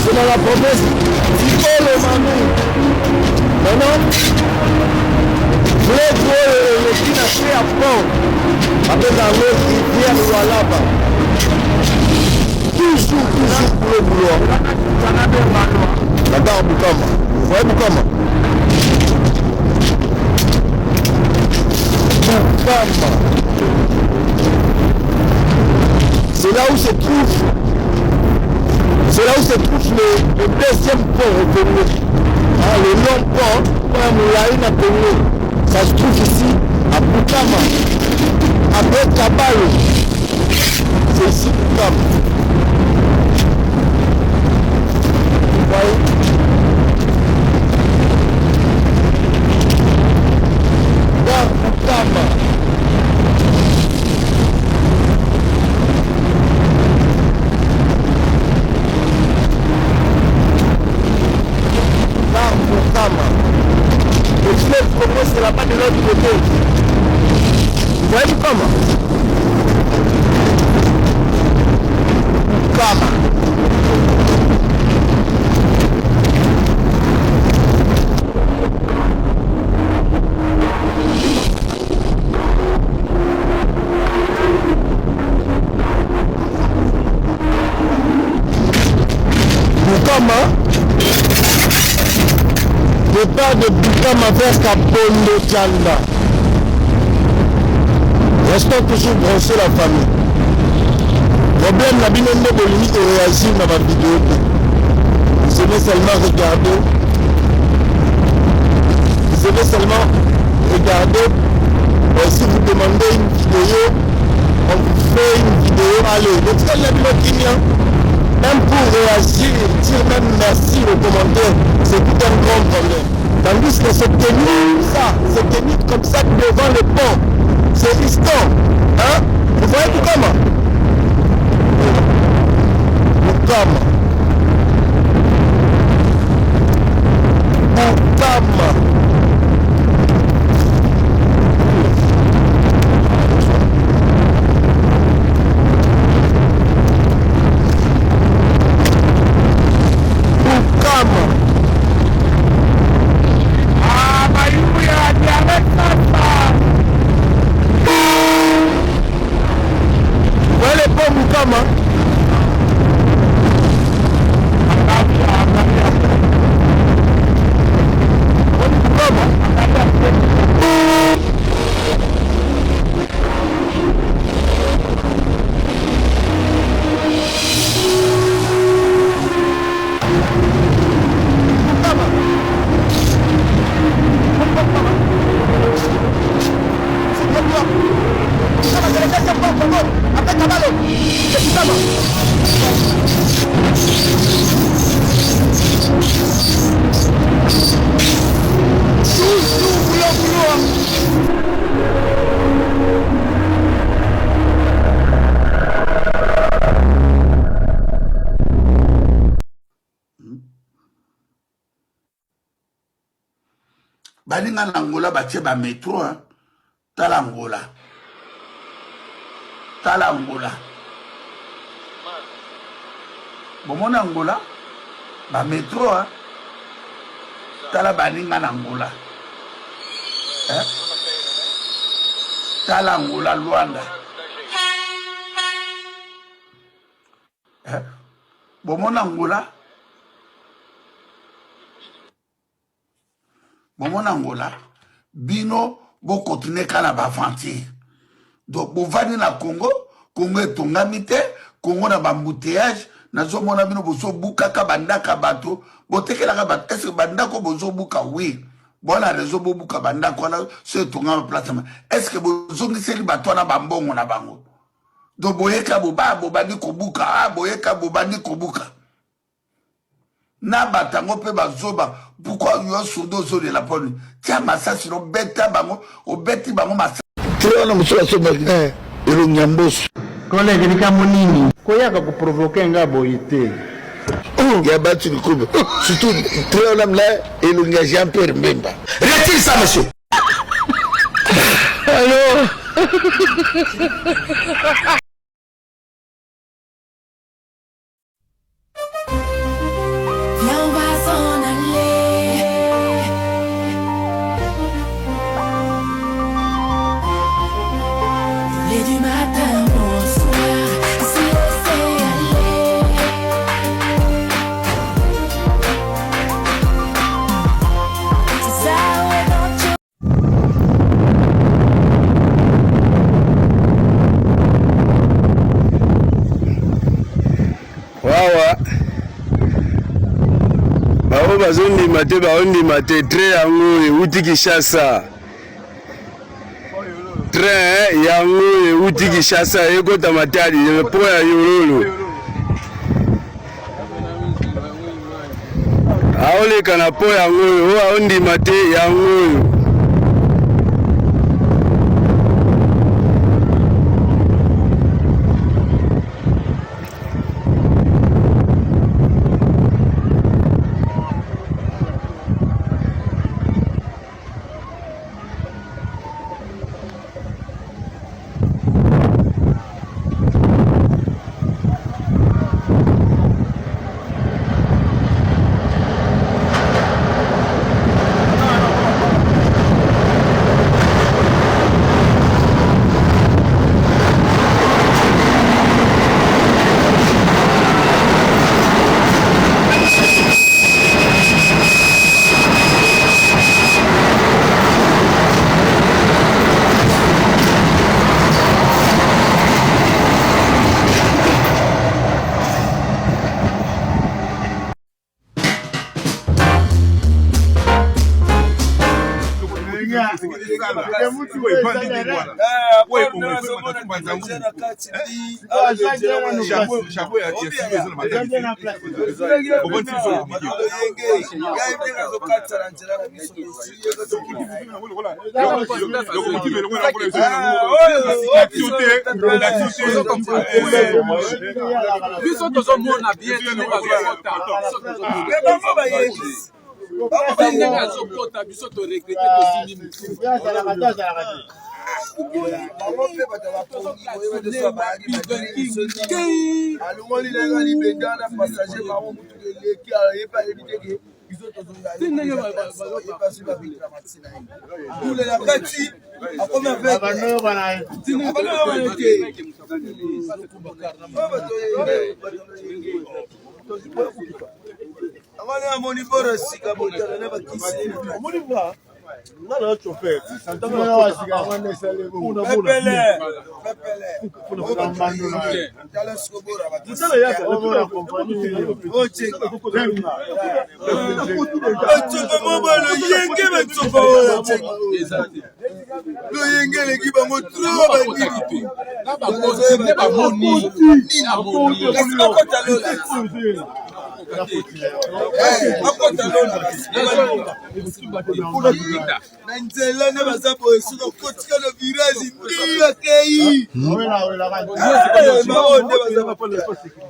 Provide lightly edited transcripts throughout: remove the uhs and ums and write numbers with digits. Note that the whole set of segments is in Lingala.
C'est dans la promesse Ticolo Manu. Maintenant, je voulais jouer le financier à fond avec un autre rivière Walaba. Toujours pour le boulot. D'abord Boukama. Vous voyez Boukama? Boukama. C'est là où se trouve le deuxième pont au Congo. Le long pont, ça se trouve ici à Boukama, à Bekabalo. C'est ici Boukama. Vous voyez? Dans Boukama. Le fleuve Congo, c'est là-bas de l'autre côté. Vous voyez comment? Kama. Boukama. Départ de Boukama vers Kabondo Tchanda. Restons toujours branchés la famille. Problème la binondo de limite et réagir dans ma vidéo. Vous aimez seulement regarder. Vous aimez seulement regarder. Et si vous demandez une vidéo, on vous fait une vidéo. Allez, donc c'est la vidéo. Même pour réagir, dire même merci aux commentaires, c'est tout un grand problème. Tandis que c'est tenu c'est tenu comme ça devant le pont. C'est distant. Hein? Vous voyez Boukama? Boukama. Boukama. baninga na Angola batie ba métro hein. Tala Angola bomona Angola ba métro hein. Tala baninga na Angola hein? Tala Angola Luanda hein? Bomona Angola bino bo continuer kala ba avancer donc bo vani na Congo etongami te Congo na bambouteillage nazomona bino bozo buka ka bandaka bato botekelaka bato est-ce que bandako bozo buka oui bona rezo bo buka bandako na so etongama place est-ce que bozongiseli bato na bambongo na bango donc boyeka bobandi kobuka boyeka bobandi kobuka na batango pe bazoba pourquoi yo surdo zo de la pone tia masasi no beta bango obeti bango masasi tena musula so elo nyamboso collègue ni kama nini koyaka ku provoquer ngabo ite ya batu likube surtout très homme là elo nya Jean Pierre Mbemba retire ça monsieur allô bazondima te baondima te train yango euti Kinshasa train yango euti Kinshasa ekota matadi po ya Yololo aoleka na po yango oyo aondima te yango oyo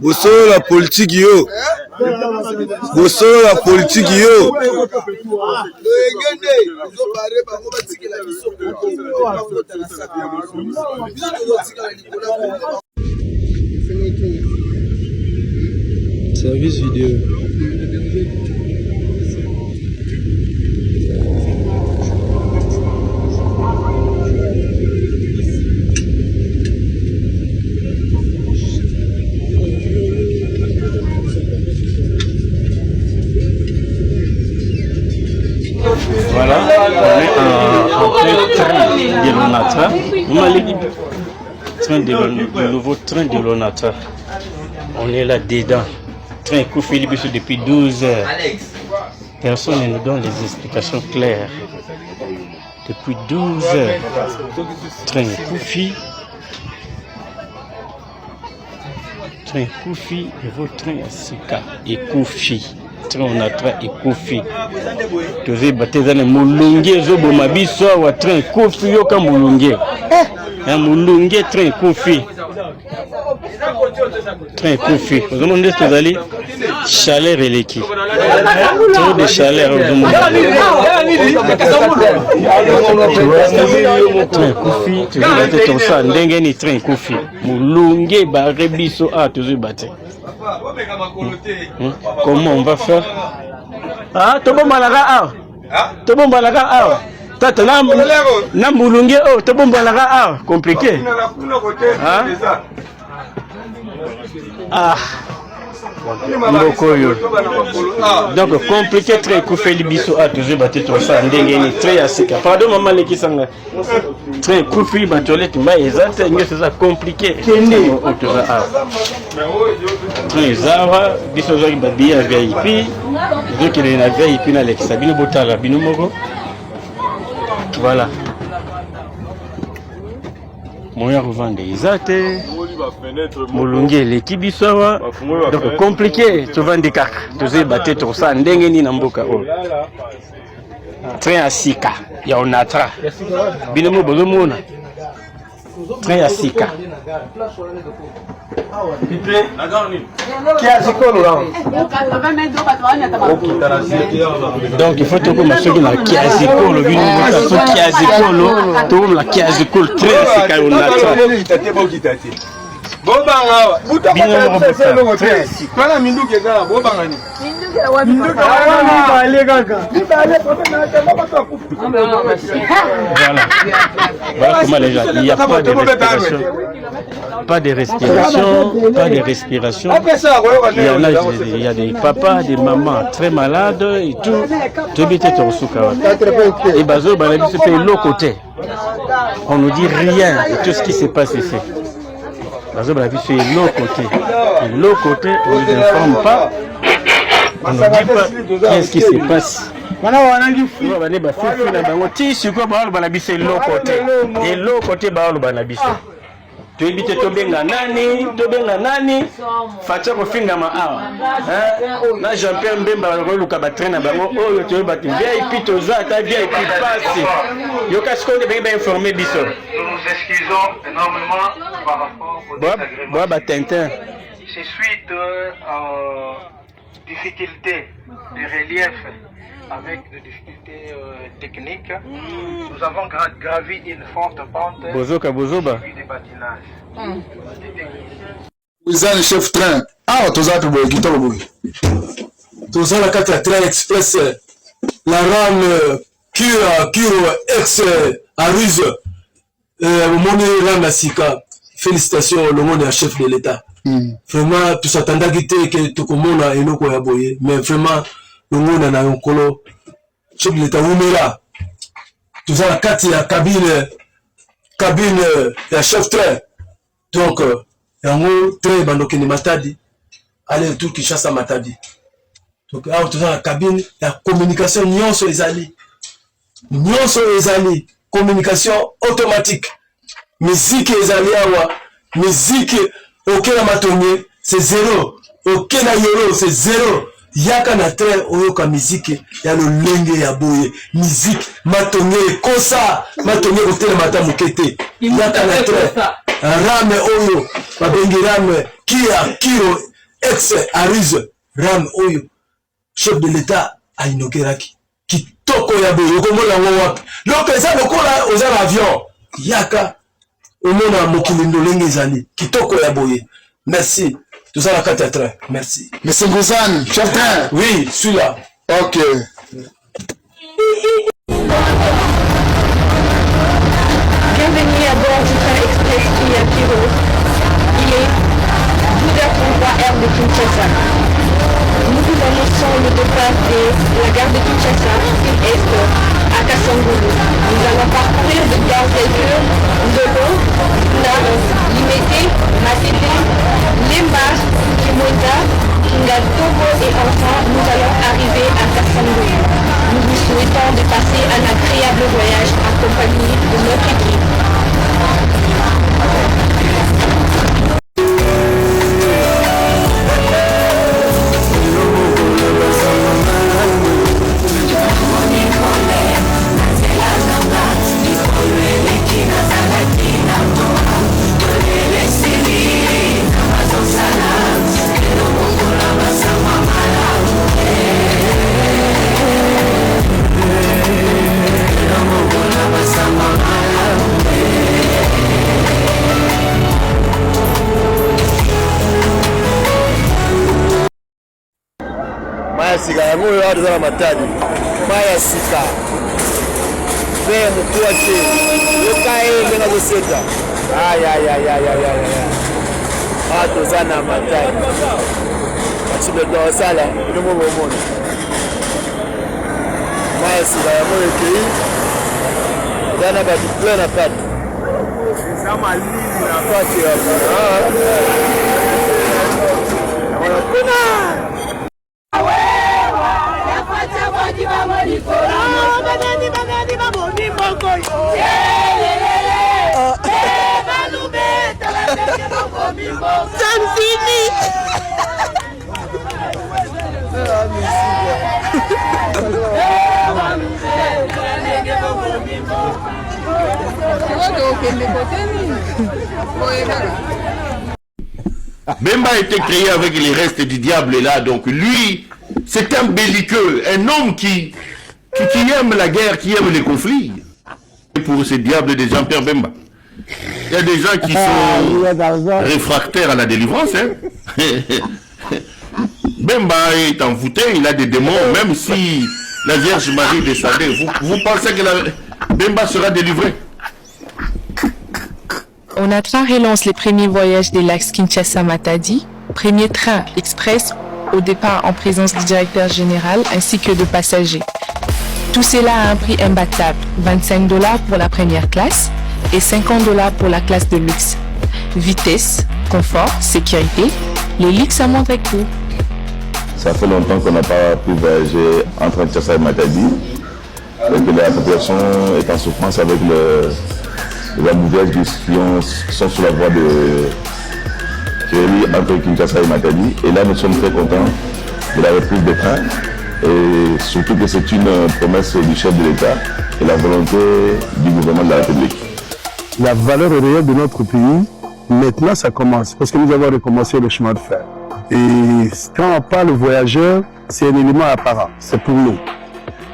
Bosso la politique yo. Bosso la politique yo. Service vidéo. Voilà, on est en plein train de l'Onatra. Le nouveau train de l'Onatra. On est là dedans. Train Koufi depuis 12 heures. Personne ne nous donne les explications claires. Depuis 12 heures. Train Koufi. Train Koufi et votre train Sika et Koufi. Train Onatra et Koufi. Toze batezana mulunge zobo mabiso wa train Koufi yoka mulunge. Mulunge train Koufi. Train Koufi. Vous demandez ce que vous allez chaleur et l'équipe. Trop de chaleur. Train Koufi. Tu veux battre ton sang. Ndengeni train Koufi. Mulunge barebiso a toujours battre. Comment on va faire? Ah, Tobo Malaga. Tobo Malaga. Tata na mulunge oh Tobo Malaga compliqué. Ah. Donc compliqué très Koufi libiso a toujours battu ton sang ndengeni très asika. Pardon maman les qui sont très Koufi batolette mais exact c'est ça compliqué. Très zawa biso zo babi ya VIP donc il y a VIP na Alexa bino botala bino moko. Voilà. Moya revendre izate. Mulunge l'équipe bisowa. Donc compliqué tu vends des caca. Tu sais battre tout ça ndengeni na mboka o. Train asika ya Onatra. Bino mo bozo mona. Train asika. Donc il faut que tu fasses la kiazikolo, tu la kiazikolo très asika Onatra. Voilà comment les gens, il n'y a pas de respiration. Pas de respiration, pas de respiration. Il y a des papas, des mamans très malades et tout. Tout est au souka. Et Bazo, se fait l'autre côté. On nous dit rien de tout ce qui se passe ici. Bazo, c'est l'autre côté. Et l'autre côté, on ne nous informe pas. On ne dit pas qu'est-ce qui se passe. Et l'autre côté, tu évites tobenga nani facha ko finga ma awa na Jean-Pierre Mbemba ko luka ba traîner ba oyo to ba VIP to za ta VIP passe yo ka skonde be informer biso. Nous nous excusons énormément par rapport au désagrément. Ba Tintin. C'est suite difficultés de relief avec des difficultés techniques. Nous avons gravi une forte pente. Bozoka bozoba. Des patinages. Vous êtes le chef train. Ah, tu as tout beau, tu as la carte train express, la RAM Kiro ex Aruse, mon RAM la Sika. Félicitations, le monde est chef de l'État. Vraiment, tout s'attendait à quitter que tout le monde a une quoi aboyer, mais vraiment, le monde a un colo. Chef de l'État, où est là? Tout as la carte, il y a cabine, il y a chef train. Donc, il y a un mot très bandokini matadi, allez tout qui chasse à matadi. Donc, là, tout as la cabine, il y a communication, nyonso ezali, communication automatique. Musique ezali awa, musique auquel amatonné, c'est zéro. Ok na yolo c'est zéro. Yaka na train oyoka musique ya lolenge ya boye musique matonge kosa matonge hôtel mata mukete yaka na train rame oyo babengi rame kia kiro ex arise rame oyo chef de l'état a inauguraki kitoko ya boye okomona ngo wapi donc eza lokola oza na avion yaka omona mokili ndolenge ezali kitoko ya boye merci. Tout ça la carte à train. Merci. Monsieur Ngouzane, chef train. Oui, celui-là. Ok. Bienvenue à bord du train express Kia Kiro. Il est 12h33 heure de Kinshasa. Nous vous annonçons le départ de la gare de Kinshasa, sud-est, à Kasangulu. Nous allons parcourir de gare telles que Ndolo, Nam, Limete, Matete, Lemba, Kimota, Kingatobo et enfin nous allons arriver à Kasangulu. Nous vous souhaitons de passer un agréable voyage accompagné de notre équipe. sika yango oyo awa toza na matadi mai ya sika mpe mokuwa te yoka ye ndenge azoseka ayayayayaya awa toza na matadi bacibeto osala elongo bomona mai ya sika yango oyo ekei eza na bato ple na kati eza malili na kati ya kuna Bemba a été créé avec les restes du diable là, donc lui, c'est un belliqueux, un homme qui aime la guerre, qui aime les conflits. Et pour ces diables des Jean-Pierre Bemba, il y a des gens qui sont réfractaires à la délivrance. Hein. Bemba est envoûté, il a des démons, même si la Vierge Marie est décédée. Vous pensez que Bemba sera délivré? Onatra relance les premiers voyages de l'axe Kinshasa-Matadi, premier train express au départ en présence du directeur général ainsi que de passagers. Tout cela a un prix imbattable, $25 pour la première classe et $50 pour la classe de luxe. Vitesse, confort, sécurité, les luxes à moindre coût. Ça fait longtemps qu'on n'a pas pu voyager entre Kinshasa et Matadi, et que la population est en souffrance avec les embouteillages qui sont sur la voie qui relie entre Kinshasa et Matadi. Et là, nous sommes très contents de la reprise des trains, et surtout que c'est une promesse du chef de l'État et la volonté du gouvernement de la République. La valeur réelle de notre pays, maintenant ça commence, parce que nous avons recommencé le chemin de fer. Et quand on parle voyageurs, c'est un élément apparent, c'est pour nous.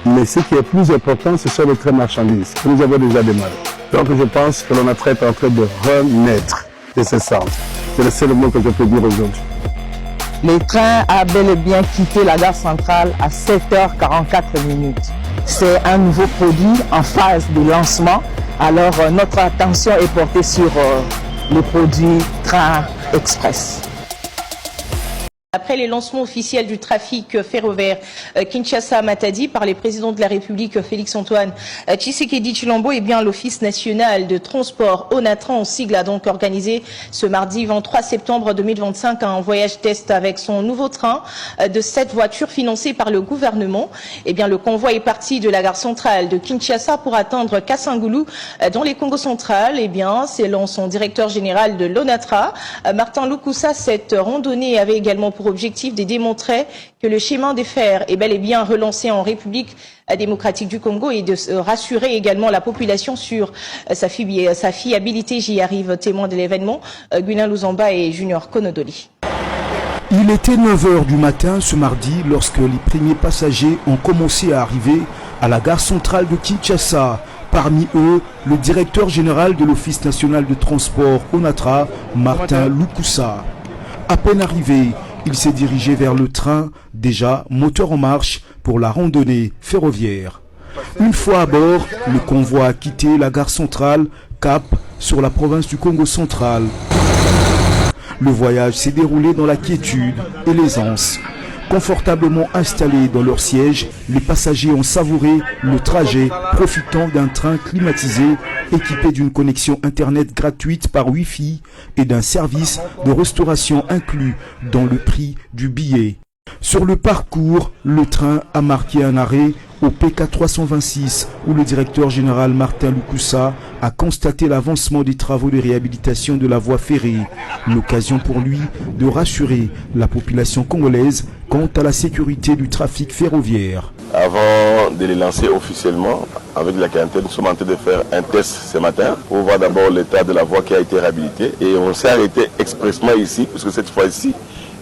Mais ce qui est plus important, ce sont les trains marchandises, que nous avons déjà démarré. Donc je pense que l'on est en train de renaître de ce centre. C'est le seul mot que je peux dire aujourd'hui. Le train a bel et bien quitté la gare centrale à 7h44. C'est un nouveau produit en phase de lancement. Alors notre attention est portée sur le produit train express. Après les lancements officiels du trafic ferroviaire Kinshasa-Matadi par les présidents de la République Félix-Antoine Tshisekedi Tshilombo, et bien l'Office national de transport ONATRA en sigle a donc organisé ce mardi 23 septembre 2025 un voyage test avec son nouveau train de 7 voitures financées par le gouvernement. Et bien le convoi est parti de la gare centrale de Kinshasa pour atteindre Kasangulu dans les Congo central. Et bien selon son directeur général de l'ONATRA, Martin Lukusa, cette randonnée avait également pour pour objectif de démontrer que le chemin de fer est bel et bien relancé en République démocratique du Congo et de rassurer également la population sur sa fiabilité. J'y arrive, témoin de l'événement, Gwina Luzamba et Junior Konodoli. Il était 9h du matin ce mardi lorsque les premiers passagers ont commencé à arriver à la gare centrale de Kinshasa. Parmi eux, le directeur général de l'Office national de transport ONATRA, Martin Lukusa. À peine arrivé, il s'est dirigé vers le train, déjà moteur en marche pour la randonnée ferroviaire. Une fois à bord, le convoi a quitté la gare centrale, cap sur la province du Congo central. Le voyage s'est déroulé dans la quiétude et l'aisance. Confortablement installés dans leur siège, les passagers ont savouré le trajet, profitant d'un train climatisé, équipé d'une connexion Internet gratuite par Wi-Fi et d'un service de restauration inclus dans le prix du billet. Sur le parcours, le train a marqué un arrêt au PK 326 où le directeur général Martin Lukusa a constaté l'avancement des travaux de réhabilitation de la voie ferrée. L'occasion pour lui de rassurer la population congolaise quant à la sécurité du trafic ferroviaire. Avant de les lancer officiellement, avec la quarantaine, nous sommes en train de faire un test ce matin pour voir d'abord l'état de la voie qui a été réhabilitée. Et on s'est arrêté expressément ici, puisque cette fois-ci,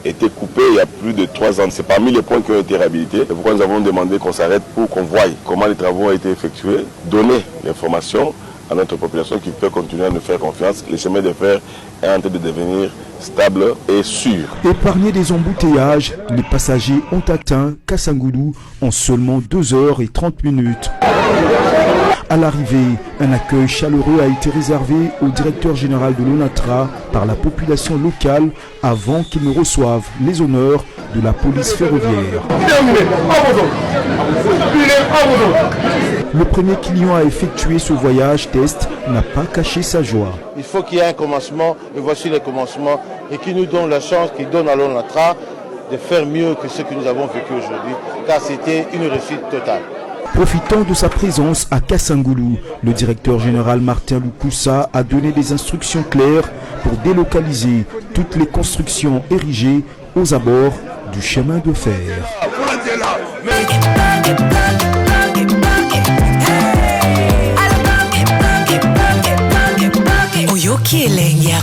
était coupé il y a plus de 3 ans. C'est parmi les points qui ont été réhabilités. C'est pourquoi nous avons demandé qu'on s'arrête pour qu'on voie comment les travaux ont été effectués, donner l'information à notre population qui peut continuer à nous faire confiance. Le chemin de fer est en train de devenir stable et sûr. Épargnés des embouteillages, les passagers ont atteint Kassangoulou en seulement 2h30. À l'arrivée, un accueil chaleureux a été réservé au directeur général de l'ONATRA par la population locale avant qu'il ne reçoive les honneurs de la police ferroviaire. Le premier client à effectuer ce voyage test n'a pas caché sa joie. Il faut qu'il y ait un commencement, et voici le commencement, et qui nous donne la chance, qui donne à l'ONATRA de faire mieux que ce que nous avons vécu aujourd'hui, car c'était une réussite totale. Profitant de sa présence à Kassangoulou, le directeur général Martin Lukusa a donné des instructions claires pour délocaliser toutes les constructions érigées aux abords du chemin de fer. Oyoki elenge ya